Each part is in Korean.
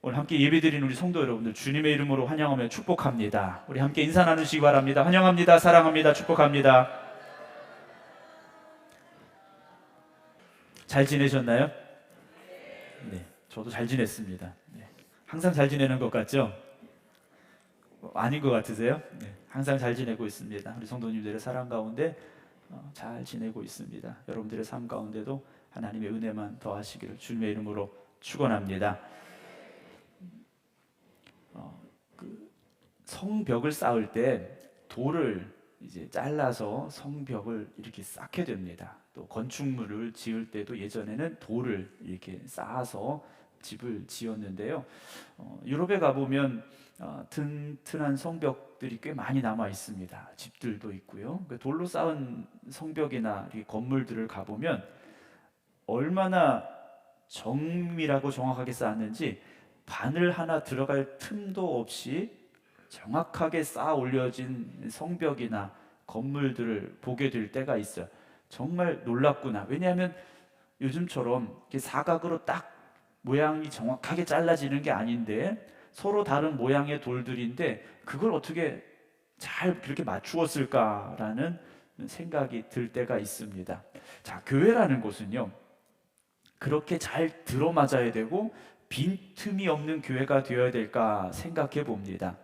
오늘 함께 예배드린 우리 성도 여러분들 주님의 이름으로 환영하며 축복합니다. 우리 함께 인사 나누시기 바랍니다. 환영합니다. 사랑합니다. 축복합니다. 잘 지내셨나요? 네, 저도 잘 지냈습니다. 네, 항상 잘 지내는 것 같죠? 아닌 것 같으세요? 네, 항상 잘 지내고 있습니다. 우리 성도님들의 사랑 가운데 잘 지내고 있습니다. 여러분들의 삶 가운데도 하나님의 은혜만 더하시기를 주님의 이름으로 축원합니다. 성벽을 쌓을 때 돌을 이제 잘라서 성벽을 이렇게 쌓게 됩니다. 또 건축물을 지을 때도 예전에는 돌을 이렇게 쌓아서 집을 지었는데요. 유럽에 가보면 튼튼한 성벽들이 꽤 많이 남아 있습니다. 집들도 있고요. 돌로 쌓은 성벽이나 이 건물들을 가보면 얼마나 정밀하고 정확하게 쌓았는지 바늘 하나 들어갈 틈도 없이 정확하게 쌓아 올려진 성벽이나 건물들을 보게 될 때가 있어요. 정말 놀랍구나. 왜냐하면 요즘처럼 이렇게 사각으로 딱 모양이 정확하게 잘라지는 게 아닌데 서로 다른 모양의 돌들인데 그걸 어떻게 잘 그렇게 맞추었을까라는 생각이 들 때가 있습니다. 자, 교회라는 곳은요, 그렇게 잘 들어맞아야 되고 빈틈이 없는 교회가 되어야 될까 생각해 봅니다.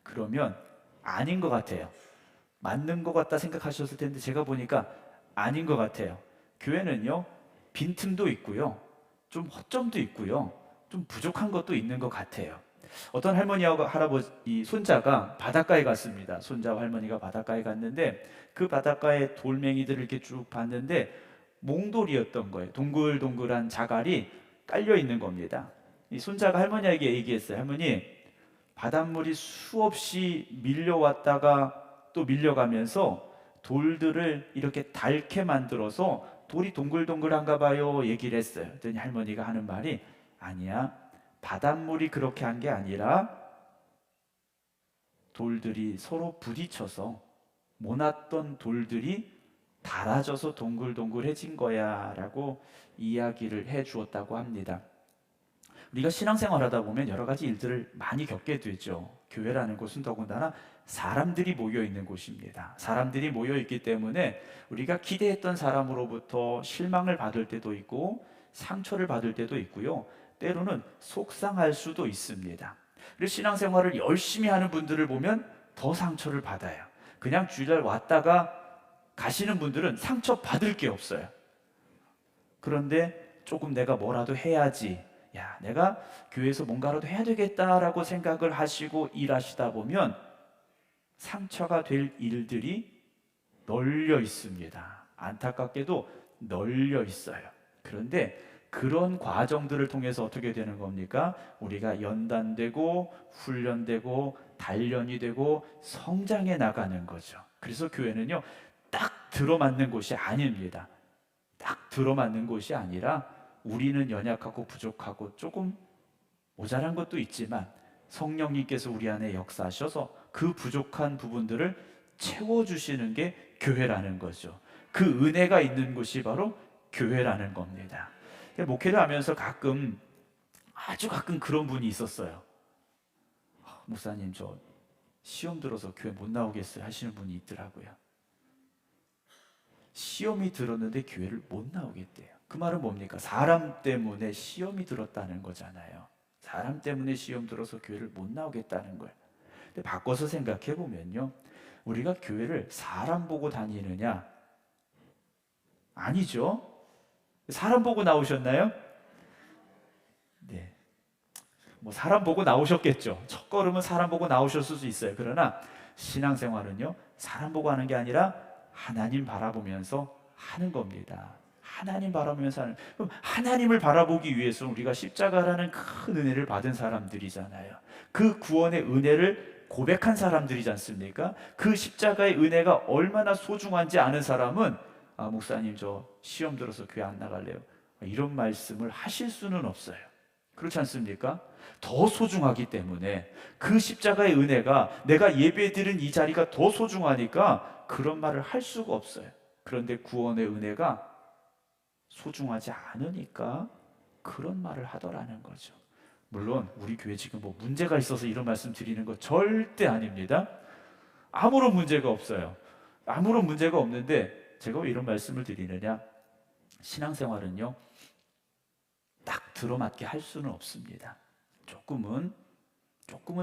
그러면 아닌 것 같아요. 맞는 것 같다 생각하셨을 텐데 제가 보니까 아닌 것 같아요. 교회는요, 빈틈도 있고요, 좀 허점도 있고요, 좀 부족한 것도 있는 것 같아요. 어떤 할머니하고 할아버지 손자가 바닷가에 갔습니다. 손자와 할머니가 바닷가에 갔는데 그 바닷가에 돌멩이들을 이렇게 쭉 봤는데 몽돌이었던 거예요. 동글동글한 자갈이 깔려 있는 겁니다. 이 손자가 할머니에게 얘기했어요. 할머니, 바닷물이 수없이 밀려왔다가 또 밀려가면서 돌들을 이렇게 닳게 만들어서 돌이 동글동글한가 봐요 얘기를 했어요. 그랬더니 할머니가 하는 말이, 아니야, 바닷물이 그렇게 한 게 아니라 돌들이 서로 부딪혀서 모났던 돌들이 닳아져서 동글동글해진 거야 라고 이야기를 해 주었다고 합니다. 우리가 신앙생활 하다 보면 여러 가지 일들을 많이 겪게 되죠. 교회라는 곳은 더군다나 사람들이 모여 있는 곳입니다. 사람들이 모여 있기 때문에 우리가 기대했던 사람으로부터 실망을 받을 때도 있고 상처를 받을 때도 있고요, 때로는 속상할 수도 있습니다. 그래서 신앙생활을 열심히 하는 분들을 보면 더 상처를 받아요. 그냥 주일날 왔다가 가시는 분들은 상처 받을 게 없어요. 그런데 조금 내가 뭐라도 해야지, 야, 내가 교회에서 뭔가라도 해야 되겠다라고 생각을 하시고 일하시다 보면 상처가 될 일들이 널려 있습니다. 안타깝게도 널려 있어요. 그런데 그런 과정들을 통해서 어떻게 되는 겁니까? 우리가 연단되고 훈련되고 단련이 되고 성장해 나가는 거죠. 그래서 교회는요, 딱 들어맞는 곳이 아닙니다. 딱 들어맞는 곳이 아니라 우리는 연약하고 부족하고 조금 모자란 것도 있지만 성령님께서 우리 안에 역사하셔서 그 부족한 부분들을 채워주시는 게 교회라는 거죠. 그 은혜가 있는 곳이 바로 교회라는 겁니다. 목회를 하면서 아주 가끔 그런 분이 있었어요. 목사님, 저 시험 들어서 교회 못 나오겠어요 하시는 분이 있더라고요. 시험이 들었는데 교회를 못 나오겠대요. 그 말은 뭡니까? 사람 때문에 시험이 들었다는 거잖아요. 사람 때문에 시험 들어서 교회를 못 나오겠다는 거예요. 근데 바꿔서 생각해 보면요, 우리가 교회를 사람 보고 다니느냐? 아니죠. 사람 보고 나오셨나요? 네. 뭐 사람 보고 나오셨겠죠. 첫 걸음은 사람 보고 나오셨을 수 있어요. 그러나 신앙생활은요, 사람 보고 하는 게 아니라 하나님 바라보면서 하는 겁니다. 하나님 바라보면서 하는. 그럼 하나님을 바라보기 위해서는 우리가 십자가라는 큰 은혜를 받은 사람들이잖아요. 그 구원의 은혜를 고백한 사람들이지 않습니까? 그 십자가의 은혜가 얼마나 소중한지 아는 사람은, 목사님, 저 시험 들어서 교회 안 나갈래요, 이런 말씀을 하실 수는 없어요. 그렇지 않습니까? 더 소중하기 때문에, 그 십자가의 은혜가, 내가 예배드린 이 자리가 더 소중하니까 그런 말을 할 수가 없어요. 그런데 구원의 은혜가 소중하지 않으니까 그런 말을 하더라는 거죠. 물론 우리 교회 지금 뭐 문제가 있어서 이런 말씀 드리는 거 절대 아닙니다. 아무런 문제가 없어요. 아무런 문제가 없는데 제가 왜 이런 말씀을 드리느냐? 신앙생활은요, 딱 들어맞게 할 수는 없습니다. 조금은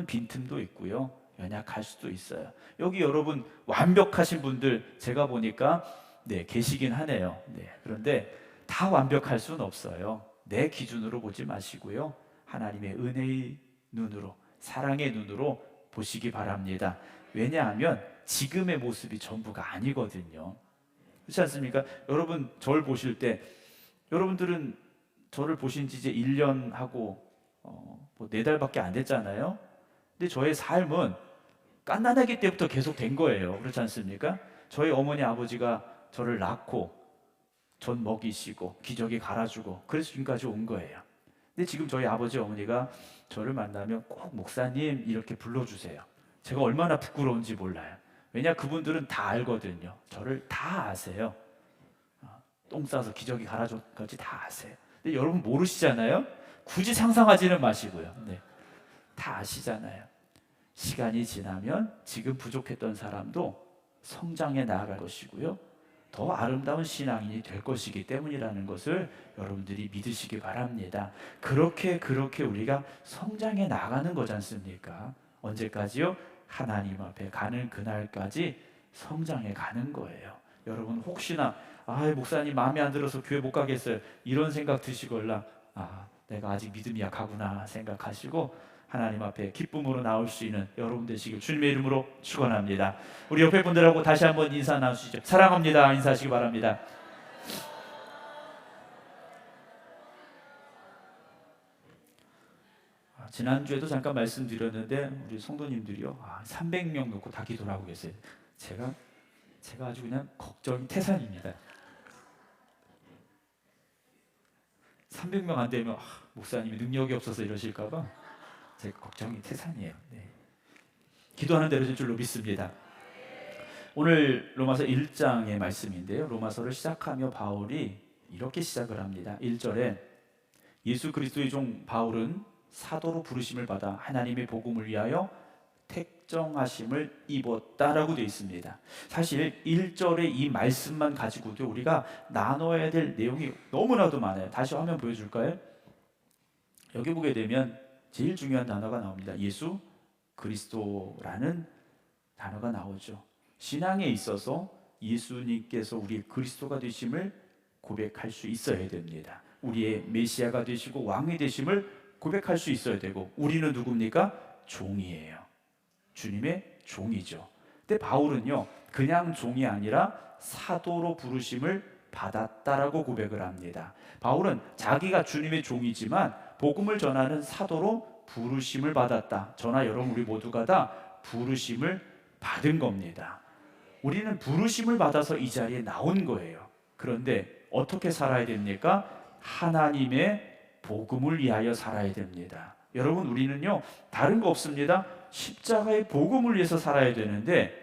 빈틈도 있고요, 연약할 수도 있어요. 여기 여러분 완벽하신 분들 제가 보니까 계시긴 하네요. 그런데 다 완벽할 수는 없어요. 내 기준으로 보지 마시고요, 하나님의 은혜의 눈으로, 사랑의 눈으로 보시기 바랍니다. 왜냐하면 지금의 모습이 전부가 아니거든요. 그렇지 않습니까? 여러분 저를 보실 때, 여러분들은 저를 보신 지 이제 1년 하고 뭐 4달밖에 안 됐잖아요. 근데 저의 삶은 갓난아기 때부터 계속 된 거예요. 그렇지 않습니까? 저희 어머니 아버지가 저를 낳고 전 먹이시고 기저귀 갈아주고 그래서 지금까지 온 거예요. 근데 지금 저희 아버지 어머니가 저를 만나면 꼭 목사님 이렇게 불러주세요. 제가 얼마나 부끄러운지 몰라요. 왜냐, 그분들은 다 알거든요. 저를 다 아세요. 똥 싸서 기저귀 갈아줬까지 다 아세요. 근데 여러분 모르시잖아요. 굳이 상상하지는 마시고요. 다 아시잖아요. 시간이 지나면 지금 부족했던 사람도 성장해 나아갈 것이고요, 더 아름다운 신앙인이 될 것이기 때문이라는 것을 여러분들이 믿으시기 바랍니다. 그렇게 우리가 성장해 나가는 거지 않습니까? 언제까지요? 하나님 앞에 가는 그날까지 성장해 가는 거예요. 여러분 혹시나 목사님 마음에 안 들어서 교회 못 가겠어요, 이런 생각 드시걸라 내가 아직 믿음이 약하구나 생각하시고 하나님 앞에 기쁨으로 나올 수 있는 여러분 되시길 주님의 이름으로 축원합니다. 우리 옆에 분들하고 다시 한번 인사 나누시죠. 사랑합니다 인사하시기 바랍니다. 지난주에도 잠깐 말씀드렸는데 우리 성도님들이요, 300명 놓고 다 기도를 하고 계세요. 제가 아주 그냥 걱정이 태산입니다. 300명 안 되면 목사님이 능력이 없어서 이러실까봐 제가 걱정이 태산이에요. 기도하는 대로 될 줄로 믿습니다. 오늘 로마서 1장의 말씀인데요, 로마서를 시작하며 바울이 이렇게 시작을 합니다. 1절에 예수 그리스도의 종 바울은 사도로 부르심을 받아 하나님의 복음을 위하여 택정하심을 입었다라고 되어 있습니다. 사실 1절의 이 말씀만 가지고도 우리가 나눠야 될 내용이 너무나도 많아요. 다시 화면 보여줄까요? 여기 보게 되면 제일 중요한 단어가 나옵니다. 예수 그리스도라는 단어가 나오죠. 신앙에 있어서 예수님께서 우리의 그리스도가 되심을 고백할 수 있어야 됩니다. 우리의 메시아가 되시고 왕이 되심을 고백할 수 있어야 되고, 우리는 누굽니까? 종이에요. 주님의 종이죠. 근데 바울은요, 그냥 종이 아니라 사도로 부르심을 받았다라고 고백을 합니다. 바울은 자기가 주님의 종이지만 복음을 전하는 사도로 부르심을 받았다. 저나 여러분 우리 모두가 다 부르심을 받은 겁니다. 우리는 부르심을 받아서 이 자리에 나온 거예요. 그런데 어떻게 살아야 됩니까? 하나님의 복음을 위하여 살아야 됩니다. 여러분 우리는요, 다른 거 없습니다. 십자가의 복음을 위해서 살아야 되는데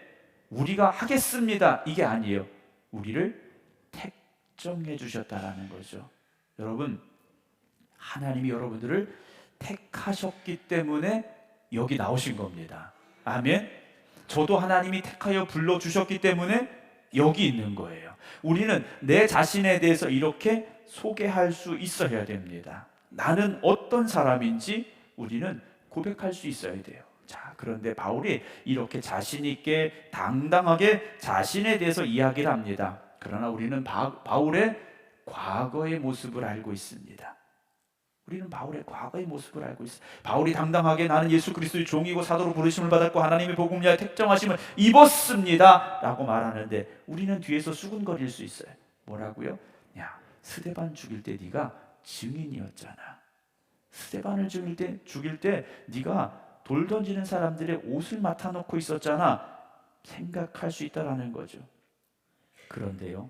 우리가 하겠습니다 이게 아니에요. 우리를 택정해 주셨다라는 거죠. 여러분, 하나님이 여러분들을 택하셨기 때문에 여기 나오신 겁니다. 아멘. 저도 하나님이 택하여 불러주셨기 때문에 여기 있는 거예요. 우리는 내 자신에 대해서 이렇게 소개할 수 있어야 됩니다. 나는 어떤 사람인지 우리는 고백할 수 있어야 돼요. 자, 그런데 바울이 이렇게 자신 있게 당당하게 자신에 대해서 이야기를 합니다. 그러나 우리는 바울의 과거의 모습을 알고 있습니다. 우리는 바울의 과거의 모습을 알고 있어요. 바울이 당당하게 나는 예수 그리스도의 종이고 사도로 부르심을 받았고 하나님의 복음을 위하여 택정하심을 입었습니다 라고 말하는데, 우리는 뒤에서 수군거릴 수 있어요. 뭐라고요? 야, 스데반 죽일 때 네가 증인이었잖아. 스데반을 죽일 때 네가 돌 던지는 사람들의 옷을 맡아놓고 있었잖아. 생각할 수 있다라는 거죠. 그런데요,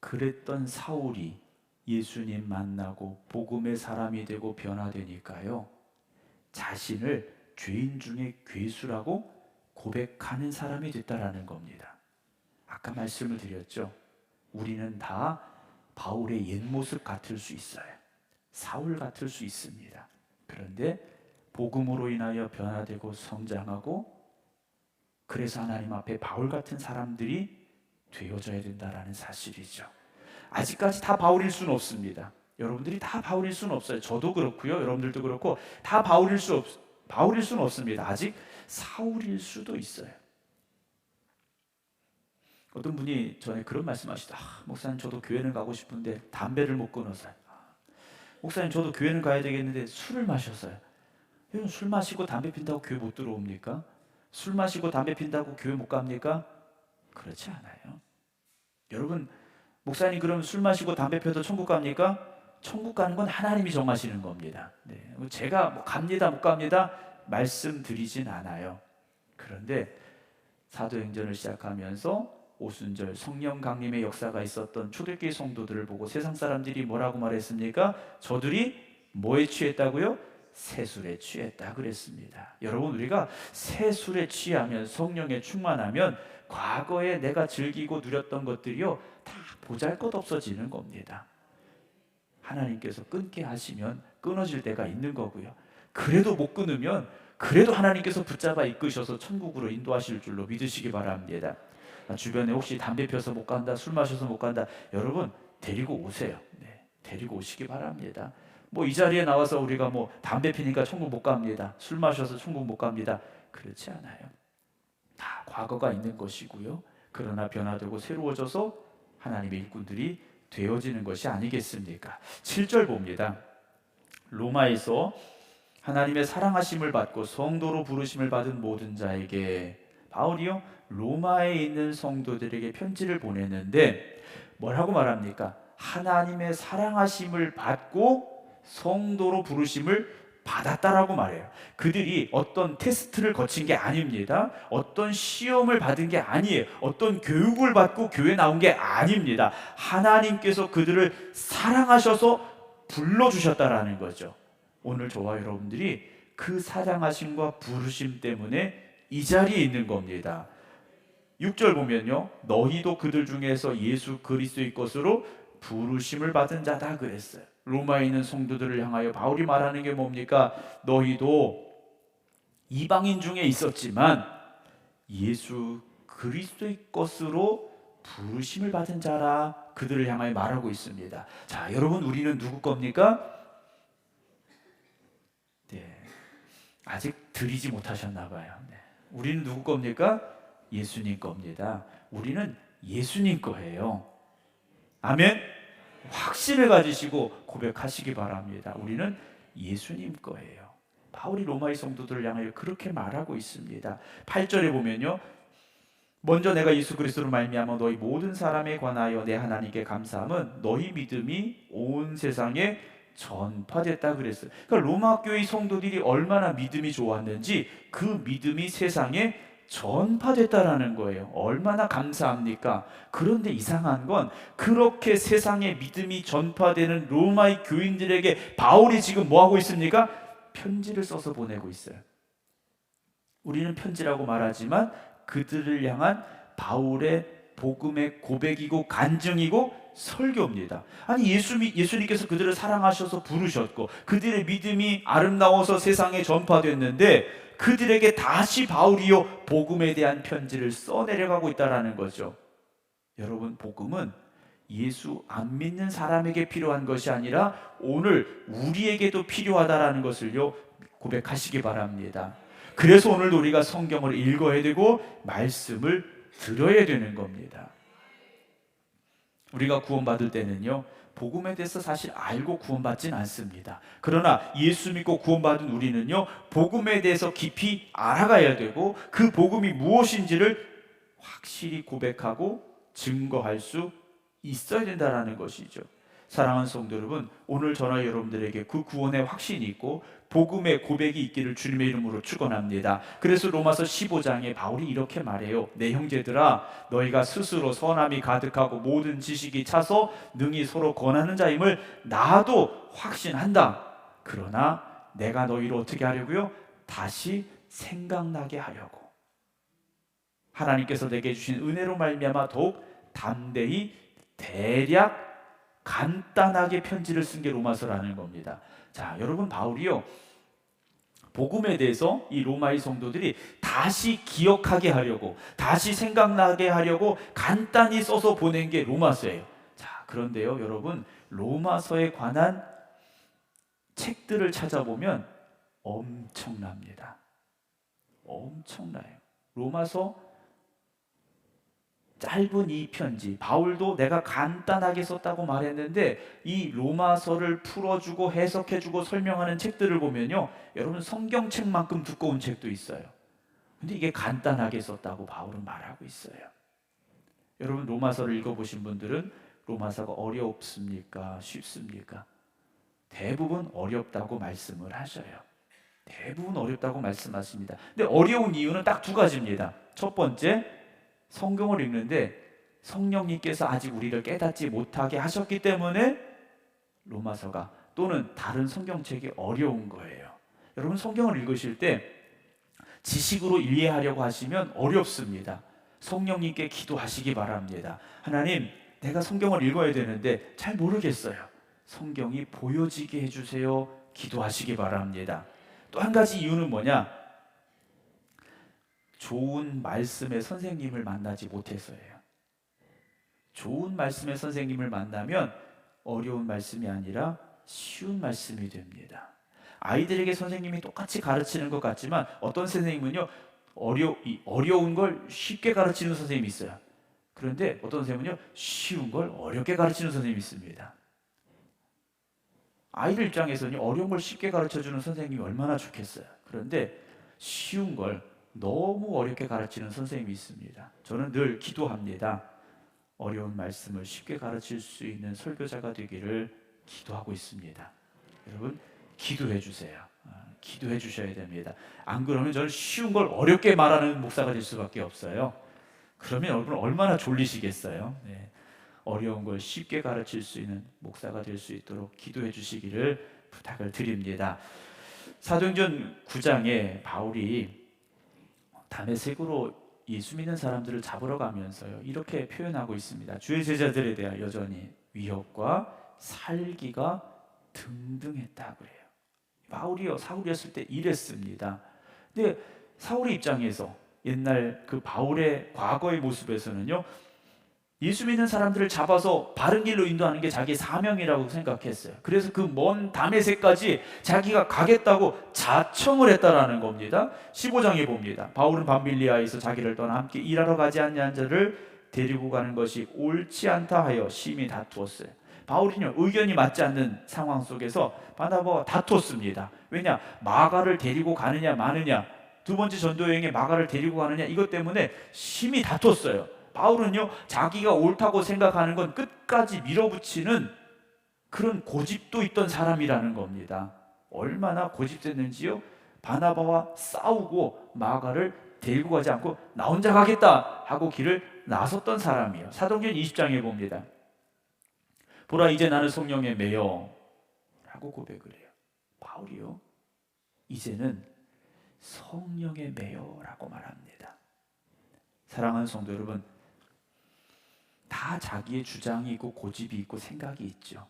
그랬던 사울이 예수님 만나고 복음의 사람이 되고 변화되니까요, 자신을 죄인 중에 괴수라고 고백하는 사람이 됐다라는 겁니다. 아까 말씀을 드렸죠. 우리는 다 바울의 옛 모습 같을 수 있어요. 사울 같을 수 있습니다. 그런데 복음으로 인하여 변화되고 성장하고, 그래서 하나님 앞에 바울 같은 사람들이 되어져야 된다라는 사실이죠. 아직까지 다 바울일 수는 없습니다. 여러분들이 다 바울일 수는 없어요. 저도 그렇고요. 여러분들도 그렇고 다 바울일 수는 없습니다. 아직 사울일 수도 있어요. 어떤 분이 전에 그런 말씀하시다. 목사님, 저도 교회는 가고 싶은데 담배를 못 끊어서요. 목사님, 저도 교회는 가야 되겠는데 술을 마셔서요. 여러분, 술 마시고 담배 핀다고 교회 못 들어옵니까? 술 마시고 담배 핀다고 교회 못 갑니까? 그렇지 않아요. 여러분, 목사님, 그럼 술 마시고 담배 펴도 천국 갑니까? 천국 가는 건 하나님이 정하시는 겁니다. 네. 제가 뭐 갑니다 못 갑니다 말씀드리진 않아요. 그런데 사도행전을 시작하면서 오순절 성령 강림의 역사가 있었던 초대교회 성도들을 보고 세상 사람들이 뭐라고 말했습니까? 저들이 뭐에 취했다고요? 새술에 취했다 그랬습니다. 여러분, 우리가 새술에 취하면, 성령에 충만하면 과거에 내가 즐기고 누렸던 것들이요 다 보잘것없어지는 겁니다. 하나님께서 끊게 하시면 끊어질 때가 있는 거고요. 그래도 못 끊으면 그래도 하나님께서 붙잡아 이끄셔서 천국으로 인도하실 줄로 믿으시기 바랍니다. 주변에 혹시 담배 펴서 못 간다, 술 마셔서 못 간다, 여러분 데리고 오세요. 네, 데리고 오시기 바랍니다. 뭐 이 자리에 나와서 우리가 뭐 담배 피니까 천국 못 갑니다, 술 마셔서 천국 못 갑니다, 그렇지 않아요. 다 과거가 있는 것이고요. 그러나 변화되고 새로워져서 하나님의 일꾼들이 되어지는 것이 아니겠습니까? 7절 봅니다. 로마에서 하나님의 사랑하심을 받고 성도로 부르심을 받은 모든 자에게, 바울이요 로마에 있는 성도들에게 편지를 보냈는데 뭐라고 말합니까? 하나님의 사랑하심을 받고 성도로 부르심을 받았다라고 말해요. 그들이 어떤 테스트를 거친 게 아닙니다. 어떤 시험을 받은 게 아니에요. 어떤 교육을 받고 교회 나온 게 아닙니다. 하나님께서 그들을 사랑하셔서 불러주셨다라는 거죠. 오늘 저와 여러분들이 그 사랑하심과 부르심 때문에 이 자리에 있는 겁니다. 6절 보면요, 너희도 그들 중에서 예수 그리스도의 것으로 부르심을 받은 자다 그랬어요. 로마에 있는 성도들을 향하여 바울이 말하는 게 뭡니까? 너희도 이방인 중에 있었지만 예수 그리스도의 것으로 부르심을 받은 자라, 그들을 향하여 말하고 있습니다. 자, 여러분, 우리는 누구 겁니까? 네, 아직 드리지 못하셨나 봐요. 네. 우리는 누구 겁니까? 예수님 겁니다. 우리는 예수님 거예요. 아멘. 확신을 가지시고 고백하시기 바랍니다. 우리는 예수님 거예요. 바울이 로마의 성도들을 향하여 그렇게 말하고 있습니다. 8절에 보면요, 먼저 내가 예수 그리스도로 말미암아 너희 모든 사람에 관하여 내 하나님께 감사함은 너희 믿음이 온 세상에 전파됐다 그랬어요. 그러니까 로마 교회 성도들이 얼마나 믿음이 좋았는지 그 믿음이 세상에 전파됐다라는 거예요. 얼마나 감사합니까? 그런데 이상한 건 그렇게 세상에 믿음이 전파되는 로마의 교인들에게 바울이 지금 뭐 하고 있습니까? 편지를 써서 보내고 있어요. 우리는 편지라고 말하지만 그들을 향한 바울의 복음의 고백이고 간증이고 설교입니다. 아니, 예수님께서 그들을 사랑하셔서 부르셨고 그들의 믿음이 아름다워서 세상에 전파됐는데 그들에게 다시 바울이요 복음에 대한 편지를 써내려가고 있다는 거죠. 여러분, 복음은 예수 안 믿는 사람에게 필요한 것이 아니라 오늘 우리에게도 필요하다라는 것을요 고백하시기 바랍니다. 그래서 오늘도 우리가 성경을 읽어야 되고 말씀을 들어야 되는 겁니다. 우리가 구원받을 때는요 복음에 대해서 사실 알고 구원받진 않습니다. 그러나 예수 믿고 구원받은 우리는요 복음에 대해서 깊이 알아가야 되고 그 복음이 무엇인지를 확실히 고백하고 증거할 수 있어야 된다는 것이죠. 사랑하는 성도 여러분, 오늘 저나 여러분들에게 그 구원의 확신이 있고 복음의 고백이 있기를 주님의 이름으로 축원합니다. 그래서 로마서 15장에 바울이 이렇게 말해요. 내 형제들아, 너희가 스스로 선함이 가득하고 모든 지식이 차서 능히 서로 권하는 자임을 나도 확신한다. 그러나 내가 너희를 어떻게 하려고요? 다시 생각나게 하려고. 하나님께서 내게 주신 은혜로 말미암아 더욱 담대히 대략 간단하게 편지를 쓴 게 로마서라는 겁니다. 자, 여러분, 바울이요 복음에 대해서 이 로마의 성도들이 다시 기억하게 하려고, 다시 생각나게 하려고 간단히 써서 보낸 게 로마서예요. 자, 그런데요, 여러분, 로마서에 관한 책들을 찾아보면 엄청납니다. 엄청나요. 로마서 짧은 이 편지, 바울도 내가 간단하게 썼다고 말했는데 이 로마서를 풀어주고 해석해주고 설명하는 책들을 보면요, 여러분, 성경책만큼 두꺼운 책도 있어요. 근데 이게 간단하게 썼다고 바울은 말하고 있어요. 여러분, 로마서를 읽어보신 분들은 로마서가 어렵습니까? 쉽습니까? 대부분 어렵다고 말씀을 하셔요. 대부분 어렵다고 말씀하십니다. 근데 어려운 이유는 딱 두 가지입니다. 첫 번째, 성경을 읽는데 성령님께서 아직 우리를 깨닫지 못하게 하셨기 때문에 로마서가 또는 다른 성경책이 어려운 거예요. 여러분, 성경을 읽으실 때 지식으로 이해하려고 하시면 어렵습니다. 성령님께 기도하시기 바랍니다. 하나님, 내가 성경을 읽어야 되는데 잘 모르겠어요. 성경이 보여지게 해주세요. 기도하시기 바랍니다. 또 한 가지 이유는 뭐냐? 좋은 말씀의 선생님을 만나지 못해서예요. 좋은 말씀의 선생님을 만나면 어려운 말씀이 아니라 쉬운 말씀이 됩니다. 아이들에게 선생님이 똑같이 가르치는 것 같지만 어떤 선생님은요, 어려운 걸 쉽게 가르치는 선생님이 있어요. 그런데 어떤 선생님은요, 쉬운 걸 어렵게 가르치는 선생님이 있습니다. 아이들 입장에서는 어려운 걸 쉽게 가르쳐주는 선생님이 얼마나 좋겠어요. 그런데 쉬운 걸 너무 어렵게 가르치는 선생님이 있습니다. 저는 늘 기도합니다. 어려운 말씀을 쉽게 가르칠 수 있는 설교자가 되기를 기도하고 있습니다. 여러분, 기도해 주세요. 기도해 주셔야 됩니다. 안 그러면 저는 쉬운 걸 어렵게 말하는 목사가 될 수밖에 없어요. 그러면 여러분 얼마나 졸리시겠어요. 네. 어려운 걸 쉽게 가르칠 수 있는 목사가 될 수 있도록 기도해 주시기를 부탁을 드립니다. 사도행전 9장에 바울이 다메섹으로 예수 믿는 사람들을 잡으러 가면서요, 이렇게 표현하고 있습니다. 주의 제자들에 대한 여전히 위협과 살기가 등등했다 그래요. 바울이요, 사울이었을 때 이랬습니다. 근데 사울의 입장에서 옛날 그 바울의 과거의 모습에서는요, 예수 믿는 사람들을 잡아서 바른 길로 인도하는 게 자기 사명이라고 생각했어요. 그래서 그 먼 다메섹까지 자기가 가겠다고 자청을 했다라는 겁니다. 15장에 봅니다. 바울은 밤빌리아에서 자기를 떠나 함께 일하러 가지 않냐는 자를 데리고 가는 것이 옳지 않다 하여 심히 다투었어요. 바울은요, 의견이 맞지 않는 상황 속에서 바나바와 다투었습니다. 왜냐? 마가를 데리고 가느냐 마느냐, 두 번째 전도 여행에 마가를 데리고 가느냐, 이것 때문에 심히 다투었어요. 바울은요, 자기가 옳다고 생각하는 건 끝까지 밀어붙이는 그런 고집도 있던 사람이라는 겁니다. 얼마나 고집됐는지요? 바나바와 싸우고 마가를 데리고 가지 않고 나 혼자 가겠다 하고 길을 나섰던 사람이에요. 사도행전 20장에 봅니다. 보라, 이제 나는 성령에 매여 라고 고백을 해요. 바울이요, 이제는 성령에 매여 라고 말합니다. 사랑하는 성도 여러분, 다 자기의 주장이 있고 고집이 있고 생각이 있죠.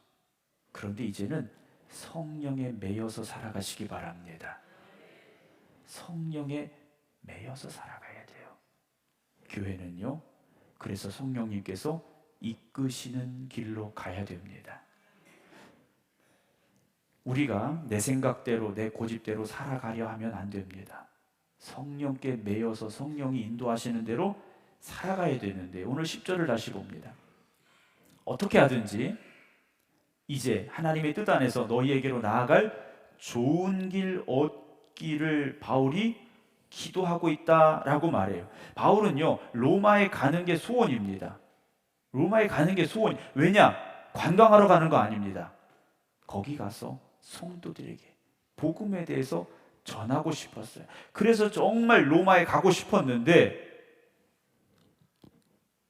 그런데 이제는 성령에 매여서 살아가시기 바랍니다. 성령에 매여서 살아가야 돼요. 교회는요, 그래서 성령님께서 이끄시는 길로 가야 됩니다. 우리가 내 생각대로 내 고집대로 살아가려 하면 안 됩니다. 성령께 매여서 성령이 인도하시는 대로 살아가야 되는데, 오늘 10절을 다시 봅니다. 어떻게 하든지 이제 하나님의 뜻 안에서 너희에게로 나아갈 좋은 길 얻기를 바울이 기도하고 있다라고 말해요. 바울은요, 로마에 가는 게 소원입니다. 로마에 가는 게 소원. 왜냐? 관광하러 가는 거 아닙니다. 거기 가서 성도들에게 복음에 대해서 전하고 싶었어요. 그래서 정말 로마에 가고 싶었는데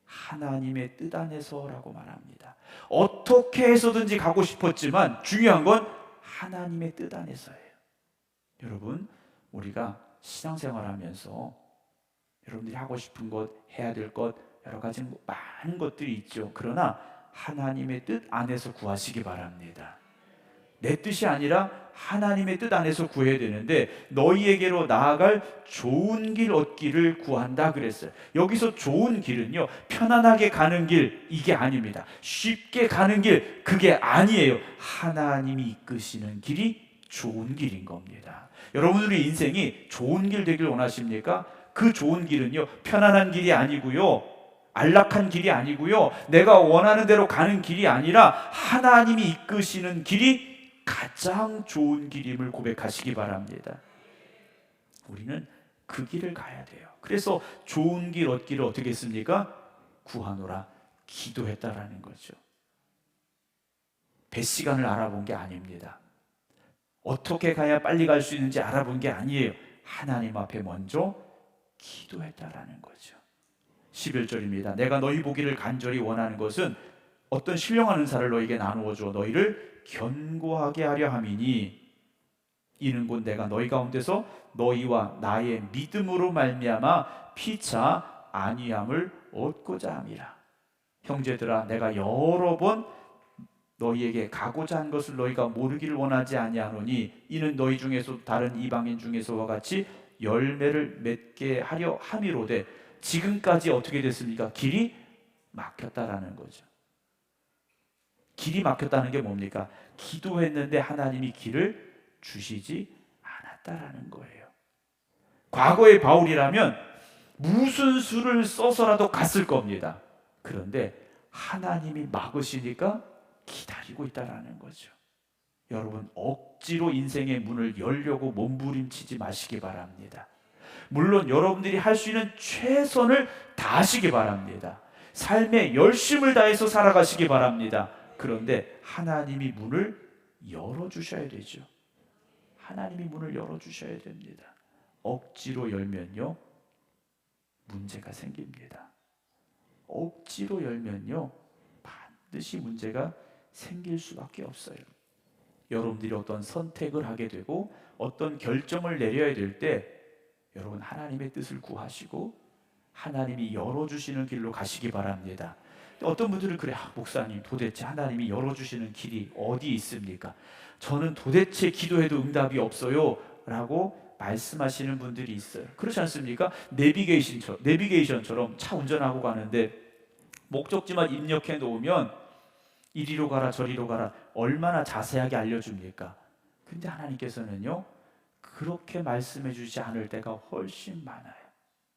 하나님의 뜻 안에서라고 말합니다. 어떻게 해서든지 가고 싶었지만 중요한 건 하나님의 뜻 안에서예요. 여러분, 우리가 신앙생활하면서 여러분들이 하고 싶은 것, 해야 될 것, 여러 가지 많은 것들이 있죠. 그러나 하나님의 뜻 안에서 구하시기 바랍니다. 내 뜻이 아니라 하나님의 뜻 안에서 구해야 되는데 너희에게로 나아갈 좋은 길 얻기를 구한다 그랬어요. 여기서 좋은 길은요, 편안하게 가는 길, 이게 아닙니다. 쉽게 가는 길, 그게 아니에요. 하나님이 이끄시는 길이 좋은 길인 겁니다. 여러분들의 인생이 좋은 길 되길 원하십니까? 그 좋은 길은요, 편안한 길이 아니고요, 안락한 길이 아니고요, 내가 원하는 대로 가는 길이 아니라 하나님이 이끄시는 길이 가장 좋은 길임을 고백하시기 바랍니다. 우리는 그 길을 가야 돼요. 그래서 좋은 길 얻기를 어떻게 했습니까? 구하노라, 기도했다라는 거죠. 배 시간을 알아본 게 아닙니다. 어떻게 가야 빨리 갈 수 있는지 알아본 게 아니에요. 하나님 앞에 먼저 기도했다라는 거죠. 11절입니다. 내가 너희 보기를 간절히 원하는 것은 어떤 신령한 은사를 너희에게 나누어 주어 너희를 견고하게 하려 함이니 이는 곧 내가 너희 가운데서 너희와 나의 믿음으로 말미암아 피차 안위함을 얻고자 함이라. 형제들아, 내가 여러 번 너희에게 가고자 한 것을 너희가 모르기를 원하지 아니하노니 이는 너희 중에서 다른 이방인 중에서와 같이 열매를 맺게 하려 함이로되 지금까지 어떻게 됐습니까? 길이 막혔다라는 거죠. 길이 막혔다는 게 뭡니까? 기도했는데 하나님이 길을 주시지 않았다라는 거예요. 과거의 바울이라면 무슨 수를 써서라도 갔을 겁니다. 그런데 하나님이 막으시니까 기다리고 있다라는 거죠. 여러분, 억지로 인생의 문을 열려고 몸부림치지 마시기 바랍니다. 물론 여러분들이 할 수 있는 최선을 다하시기 바랍니다. 삶에 열심을 다해서 살아가시기 바랍니다. 그런데 하나님이 문을 열어주셔야 되죠. 하나님이 문을 열어주셔야 됩니다. 억지로 열면요, 문제가 생깁니다. 억지로 열면요, 반드시 문제가 생길 수밖에 없어요. 여러분들이 어떤 선택을 하게 되고 어떤 결정을 내려야 될 때 여러분 하나님의 뜻을 구하시고 하나님이 열어주시는 길로 가시기 바랍니다. 어떤 분들은 그래, 목사님 도대체 하나님이 열어주시는 길이 어디 있습니까? 저는 도대체 기도해도 응답이 없어요 라고 말씀하시는 분들이 있어요. 그렇지 않습니까? 내비게이션처럼 차 운전하고 가는데 목적지만 입력해 놓으면 이리로 가라 저리로 가라 얼마나 자세하게 알려줍니까? 근데 하나님께서는요, 그렇게 말씀해 주지 않을 때가 훨씬 많아요.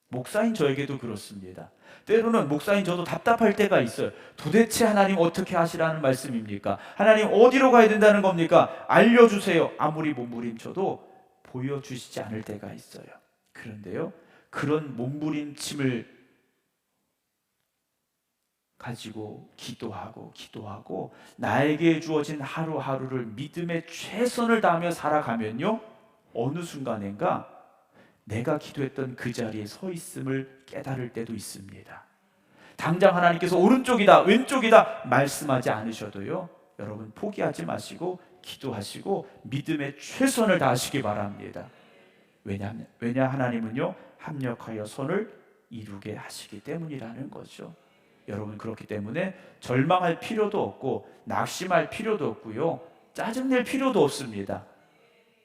목사인 저에게도 그렇습니다. 때로는 목사인 저도 답답할 때가 있어요. 도대체 하나님 어떻게 하시라는 말씀입니까? 하나님 어디로 가야 된다는 겁니까? 알려주세요. 아무리 몸부림쳐도 보여주시지 않을 때가 있어요. 그런데요, 그런 몸부림침을 가지고 기도하고 나에게 주어진 하루하루를 믿음의 최선을 다하며 살아가면요, 어느 순간인가 내가 기도했던 그 자리에 서 있음을 깨달을 때도 있습니다. 당장 하나님께서 오른쪽이다 왼쪽이다 말씀하지 않으셔도요, 여러분 포기하지 마시고 기도하시고 믿음의 최선을 다하시기 바랍니다. 왜냐 하나님은요, 합력하여 선을 이루게 하시기 때문이라는 거죠. 여러분, 그렇기 때문에 절망할 필요도 없고 낙심할 필요도 없고요, 짜증낼 필요도 없습니다.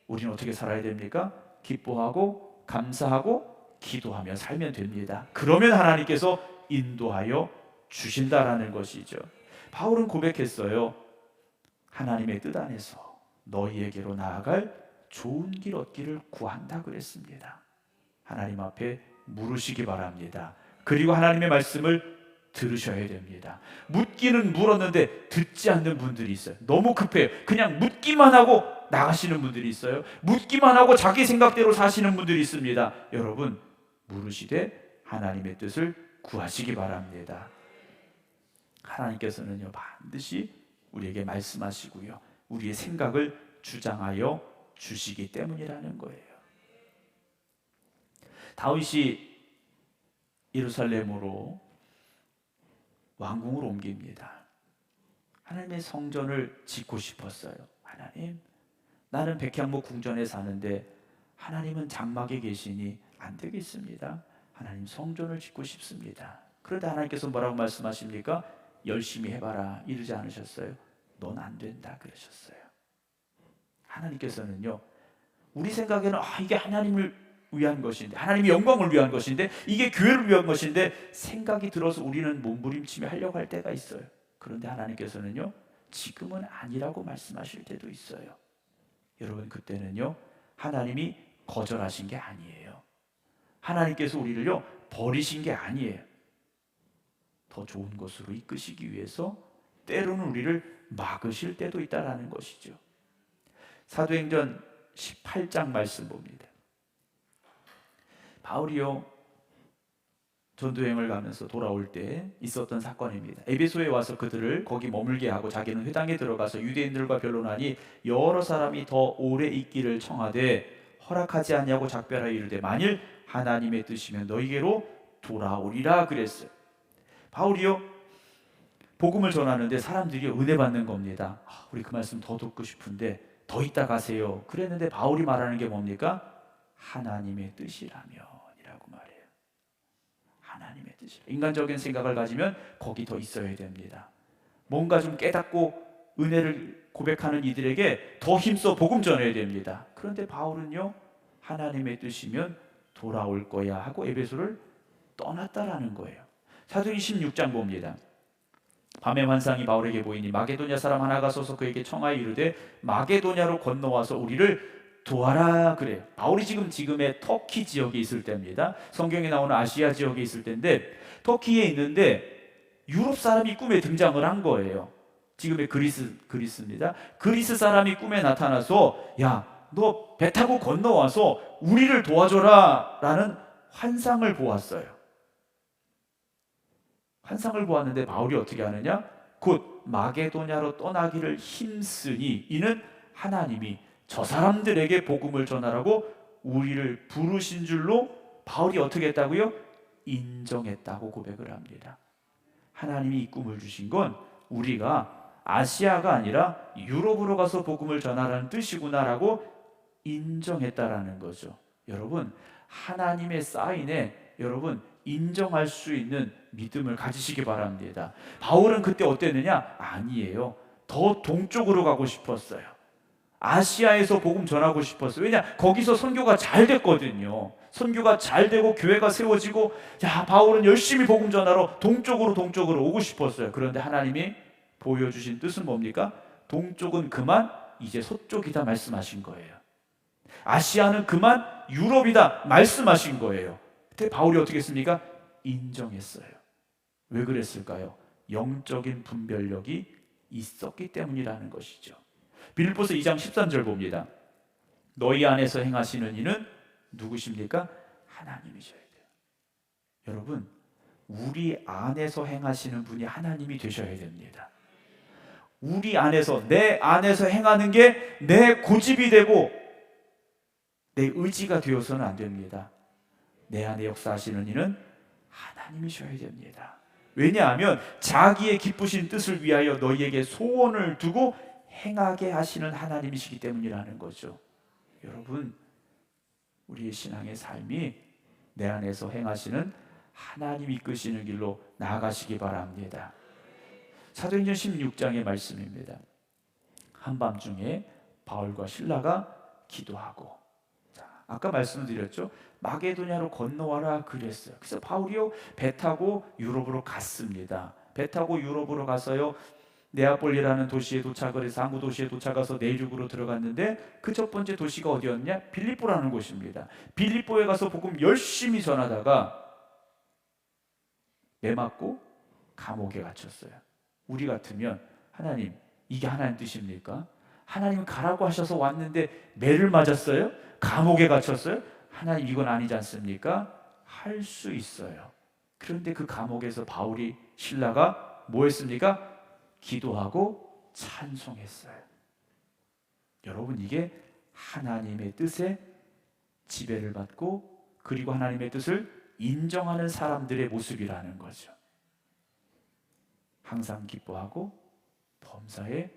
우리는 어떻게 살아야 됩니까? 기뻐하고 감사하고 기도하며 살면 됩니다. 그러면 하나님께서 인도하여 주신다라는 것이죠. 바울은 고백했어요. 하나님의 뜻 안에서 너희에게로 나아갈 좋은 길 얻기를 구한다 그랬습니다. 하나님 앞에 물으시기 바랍니다. 그리고 하나님의 말씀을 들으셔야 됩니다. 묻기는 물었는데 듣지 않는 분들이 있어요. 너무 급해요. 그냥 묻기만 하고 나가시는 분들이 있어요. 묻기만 하고 자기 생각대로 사시는 분들이 있습니다. 여러분, 물으시되 하나님의 뜻을 구하시기 바랍니다. 하나님께서는요, 반드시 우리에게 말씀하시고요, 우리의 생각을 주장하여 주시기 때문이라는 거예요. 다윗이 예루살렘으로 왕궁으로 옮깁니다. 하나님의 성전을 짓고 싶었어요. 하나님, 나는 백향목 궁전에 사는데 하나님은 장막에 계시니 안 되겠습니다. 하나님, 성전을 짓고 싶습니다. 그런데 하나님께서 뭐라고 말씀하십니까? 열심히 해봐라 이러지 않으셨어요? 넌 안 된다 그러셨어요. 하나님께서는요, 우리 생각에는 이게 하나님을 위한 것인데, 하나님의 영광을 위한 것인데, 이게 교회를 위한 것인데 생각이 들어서 우리는 몸부림치며 하려고 할 때가 있어요. 그런데 하나님께서는요, 지금은 아니라고 말씀하실 때도 있어요. 여러분, 그때는요, 하나님이 거절하신 게 아니에요. 하나님께서 우리를요, 버리신 게 아니에요. 더 좋은 것으로 이끄시기 위해서 때로는 우리를 막으실 때도 있다라는 것이죠. 사도행전 18장 말씀 봅니다. 바울이요, 전도여행을 가면서 돌아올 때 있었던 사건입니다. 에베소에 와서 그들을 거기 머물게 하고 자기는 회당에 들어가서 유대인들과 변론하니 여러 사람이 더 오래 있기를 청하되 허락하지 아니하고 작별하여 이르되 만일 하나님의 뜻이면 너희에게로 돌아오리라 그랬어요. 바울이요, 복음을 전하는데 사람들이 은혜 받는 겁니다. 우리 그 말씀 더 듣고 싶은데 더 있다 가세요. 그랬는데 바울이 말하는 게 뭡니까? 하나님의 뜻이라면이라고 말해요. 하나님의 뜻이. 인간적인 생각을 가지면 거기 더 있어야 됩니다. 뭔가 좀 깨닫고 은혜를 고백하는 이들에게 더 힘써 복음 전해야 됩니다. 그런데 바울은요, 하나님의 뜻이면 돌아올 거야 하고 에베소를 떠났다라는 거예요. 사도행 16장 봅니다. 밤에 환상이 바울에게 보이니 마게도냐 사람 하나가 서서 그에게 청하여 이르되 마게도냐로 건너와서 우리를 도와라 그래요. 바울이 지금의 터키 지역에 있을 때입니다. 성경에 나오는 아시아 지역에 있을 때인데 터키에 있는데 유럽 사람이 꿈에 등장을 한 거예요. 지금의 그리스입니다. 그리스 사람이 꿈에 나타나서 야, 너 배 타고 건너와서 우리를 도와줘라 라는 환상을 보았어요. 환상을 보았는데 바울이 어떻게 하느냐? 곧 마게도냐로 떠나기를 힘쓰니 이는 하나님이 저 사람들에게 복음을 전하라고 우리를 부르신 줄로 바울이 어떻게 했다고요? 인정했다고 고백을 합니다. 하나님이 이 꿈을 주신 건 우리가 아시아가 아니라 유럽으로 가서 복음을 전하라는 뜻이구나라고 인정했다라는 거죠. 여러분, 하나님의 사인에 여러분 인정할 수 있는 믿음을 가지시기 바랍니다. 바울은 그때 어땠느냐? 아니에요. 더 동쪽으로 가고 싶었어요. 아시아에서 복음 전하고 싶었어요. 왜냐? 거기서 선교가 잘 됐거든요. 선교가 잘 되고 교회가 세워지고 야, 바울은 열심히 복음 전하러 동쪽으로 오고 싶었어요. 그런데 하나님이 보여주신 뜻은 뭡니까? 동쪽은 그만 이제 서쪽이다 말씀하신 거예요. 아시아는 그만 유럽이다 말씀하신 거예요. 그때 바울이 어떻게 했습니까? 인정했어요. 왜 그랬을까요? 영적인 분별력이 있었기 때문이라는 것이죠. 빌립보서 2장 13절 봅니다. 너희 안에서 행하시는 이는 누구십니까? 하나님이셔야 돼요. 여러분, 우리 안에서 행하시는 분이 하나님이 되셔야 됩니다. 우리 안에서, 내 안에서 행하는 게 내 고집이 되고 내 의지가 되어서는 안 됩니다. 내 안에 역사하시는 이는 하나님이셔야 됩니다. 왜냐하면 자기의 기쁘신 뜻을 위하여 너희에게 소원을 두고 행하게 하시는 하나님이시기 때문이라는 거죠. 여러분, 우리의 신앙의 삶이 내 안에서 행하시는 하나님이 이끄시는 길로 나아가시기 바랍니다. 사도행전 16장의 말씀입니다. 한밤중에 바울과 실라가 기도하고, 아까 말씀드렸죠. 마게도냐로 건너와라 그랬어요. 그래서 바울이요, 배 타고 유럽으로 갔습니다. 배 타고 유럽으로 가서요, 네아폴리라는 도시에 도착을 해서 항구 도시에 도착해서 내륙으로 들어갔는데 그 첫 번째 도시가 어디였냐? 빌립보라는 곳입니다. 빌립보에 가서 복음 열심히 전하다가 매 맞고 감옥에 갇혔어요. 우리 같으면 하나님, 이게 하나님 뜻입니까? 하나님은 가라고 하셔서 왔는데 매를 맞았어요? 감옥에 갇혔어요? 하나님, 이건 아니지 않습니까? 할 수 있어요. 그런데 그 감옥에서 바울이, 실라가 뭐 했습니까? 기도하고 찬송했어요. 여러분, 이게 하나님의 뜻에 지배를 받고 그리고 하나님의 뜻을 인정하는 사람들의 모습이라는 거죠. 항상 기뻐하고 범사에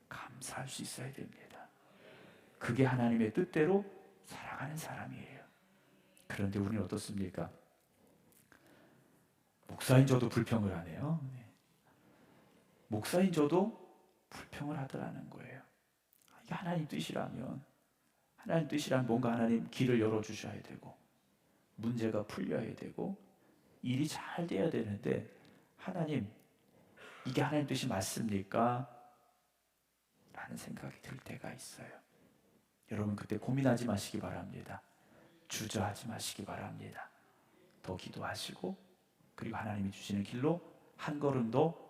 감사할 수 있어야 됩니다. 그게 하나님의 뜻대로 살아가는 사람이에요. 그런데 우리는 어떻습니까? 목사인 저도 불평을 하네요. 목사인 저도 불평을 하더라는 거예요. 이게 하나님 뜻이라면, 하나님 뜻이라면 뭔가 하나님 길을 열어주셔야 되고, 문제가 풀려야 되고, 일이 잘 돼야 되는데, 하나님, 이게 하나님 뜻이 맞습니까? 라는 생각이 들 때가 있어요. 여러분, 그때 고민하지 마시기 바랍니다. 주저하지 마시기 바랍니다. 더 기도하시고, 그리고 하나님이 주시는 길로 한 걸음 더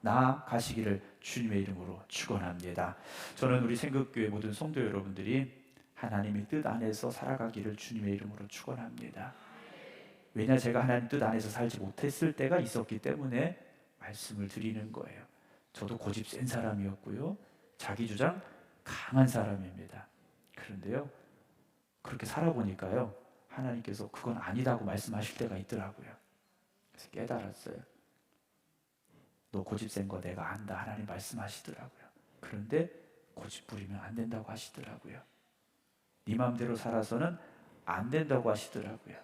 나아가시기를 주님의 이름으로 축원합니다. 저는 우리 생극교회 모든 성도 여러분들이 하나님의 뜻 안에서 살아가기를 주님의 이름으로 축원합니다. 왜냐, 제가 하나님 뜻 안에서 살지 못했을 때가 있었기 때문에 말씀을 드리는 거예요. 저도 고집 센 사람이었고요, 자기 주장 강한 사람입니다. 그런데요, 그렇게 살아보니까요, 하나님께서 그건 아니다고 말씀하실 때가 있더라고요. 그래서 깨달았어요. 너 고집 센 거 내가 안다, 하나님 말씀하시더라고요. 그런데 고집 부리면 안 된다고 하시더라고요. 네 마음대로 살아서는 안 된다고 하시더라고요.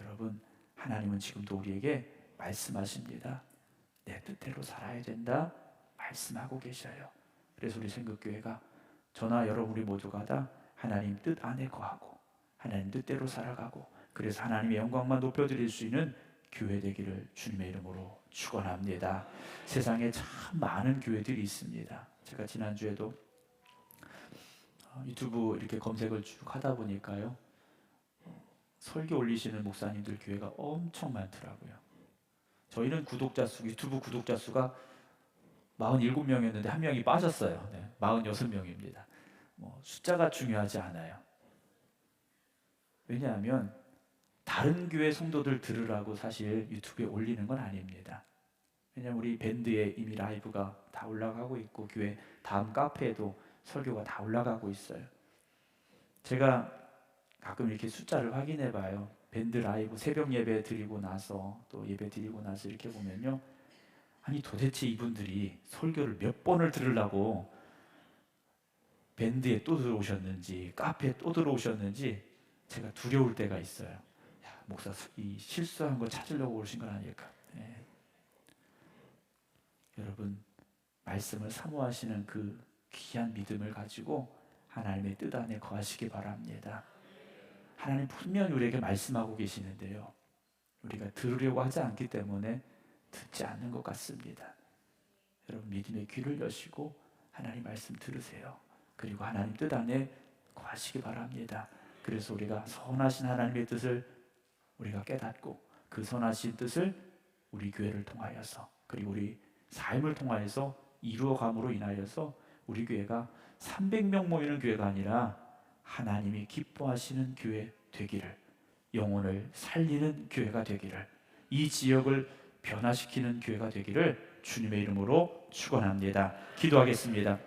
여러분, 하나님은 지금도 우리에게 말씀하십니다. 내 뜻대로 살아야 된다 말씀하고 계셔요. 그래서 우리 생극교회가, 저나 여러분 우리 모두가 다 하나님 뜻 안에 거하고 하나님 뜻대로 살아가고, 그래서 하나님의 영광만 높여드릴 수 있는 교회 되기를 주님의 이름으로 축원합니다. 세상에 참 많은 교회들이 있습니다. 제가 지난주에도 유튜브 이렇게 검색을 쭉 하다 보니까요, 설교 올리시는 목사님들 교회가 엄청 많더라고요. 저희는 유튜브 구독자 수가 47명이었는데 한 명이 빠졌어요. 46명입니다. 숫자가 중요하지 않아요. 왜냐하면 다른 교회 성도들 들으라고 사실 유튜브에 올리는 건 아닙니다. 왜냐하면 우리 밴드에 이미 라이브가 다 올라가고 있고, 교회 다음 카페에도 설교가 다 올라가고 있어요. 제가 가끔 이렇게 숫자를 확인해 봐요. 밴드 라이브 새벽 예배 드리고 나서, 또 예배 드리고 나서 이렇게 보면요, 아니 도대체 이분들이 설교를 몇 번을 들으려고 밴드에 또 들어오셨는지 카페에 또 들어오셨는지 제가 두려울 때가 있어요. 야, 목사 이 실수한 거 찾으려고 오신 건 아닐까. 여러분, 말씀을 사모하시는 그 귀한 믿음을 가지고 하나님의 뜻 안에 거하시기 바랍니다. 하나님 분명히 우리에게 말씀하고 계시는데요, 우리가 들으려고 하지 않기 때문에 듣지 않는 것 같습니다. 여러분, 믿음의 귀를 여시고 하나님 말씀 들으세요. 그리고 하나님 뜻 안에 거하시기 바랍니다. 그래서 우리가 선하신 하나님의 뜻을 우리가 깨닫고, 그 선하신 뜻을 우리 교회를 통하여서, 그리고 우리 삶을 통하여서 이루어감으로 인하여서 우리 교회가 300명 모이는 교회가 아니라 하나님이 기뻐하시는 교회 되기를, 영혼을 살리는 교회가 되기를, 이 지역을 변화시키는 교회가 되기를 주님의 이름으로 축원합니다. 기도하겠습니다.